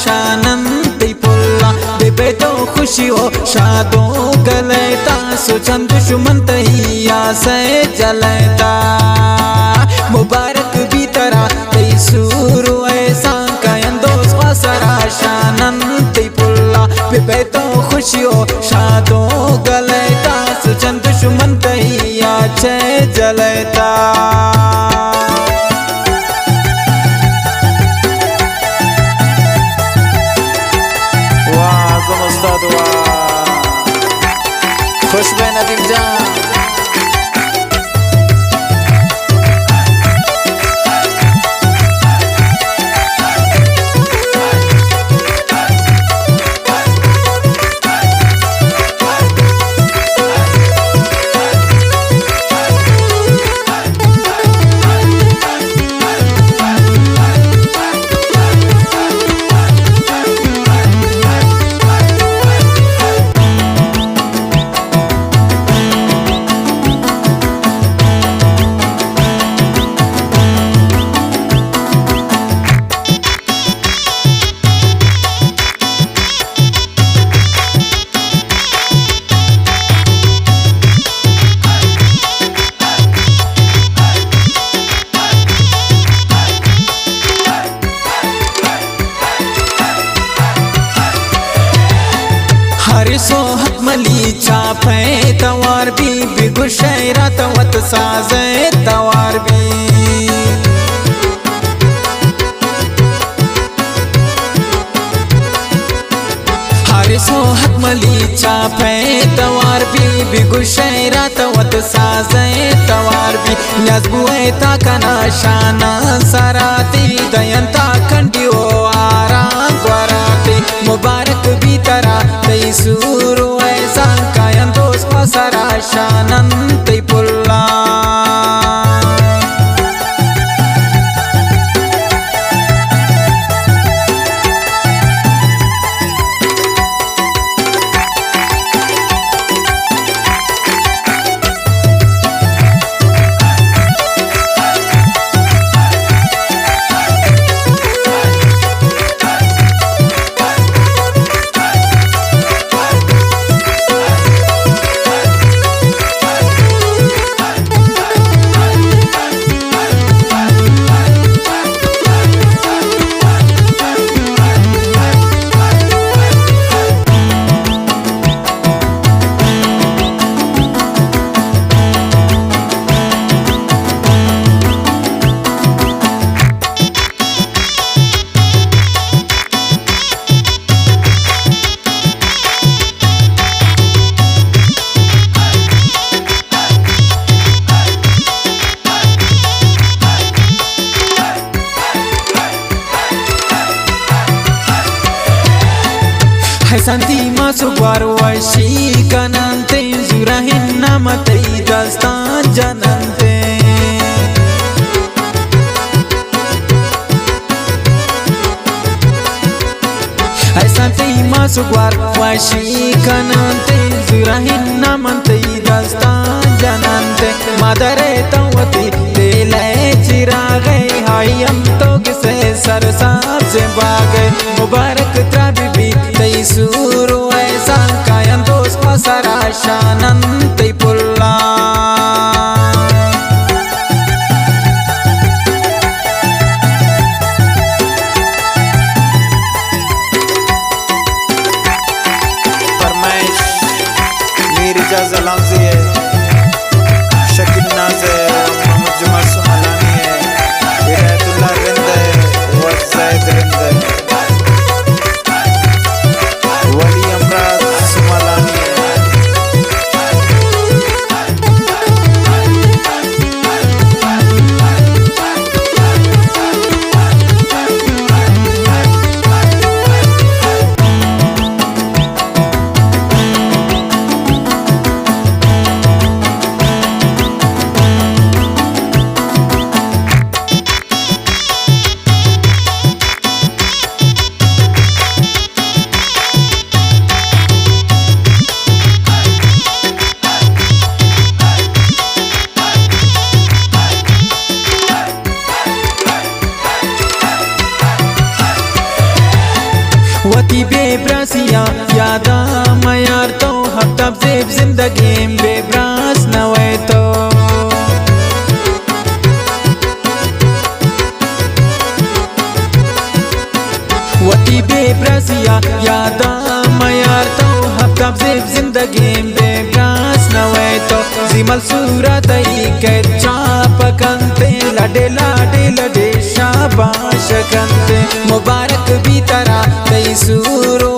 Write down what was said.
शानंती पुल्ला बेबे तो खुशी हो शादो गलेता सुचंद दुश्मन तैया से जलेता मुबारक भी तरा तई सुरु ऐसा कयन दोस्त वासरा शानंती पुल्ला बेबे तो खुशी हो शादो गलेता सुचंद दुश्मन तैया से जलेता खुश बे नदीम जान सोहत मली चापे तवार भी बिगुशैरा तवत साजे तवार भी हरे सोहत मली चापे तवार भी बिगुशैरा तवत साजे तवार भी नजबुए ता कना शाना सराती दयंता कंडियो आरा ग्वराती मुबारक भी तरा तई सुरु ऐसा कायन दोस्त वासरा शानंती पुल्ला santi masu barwashi kanante zurahin namatei dastan janante hai santi masu barwashi kanante zurahin namatei dastan janante madare tawati dele chirage hayam tog se sarsaab se baage mubarak trabi तई सुरु ऐसा कायन दोस्त वासरा शानंती पुल्ला फरमाइश मीरजा जलांजी है शकील नाज़ है मोहम्मद जुमर सुमलानी है हिदायतुल्लाह रिंद है वज़ैद रिंद है वती बेब्रासिया यादा मयार तो हफ्ताब जेब जिंदगी बेब्रास नवे तो वती बेब्रासिया यादा मयार तो हफ्ताब जेब जिंदगी बेब्रास नवे तो जिमल सूरत के चाप कंते लडे लाडे लडे शाबाश कंते मुबारक भी तरा तई सूरो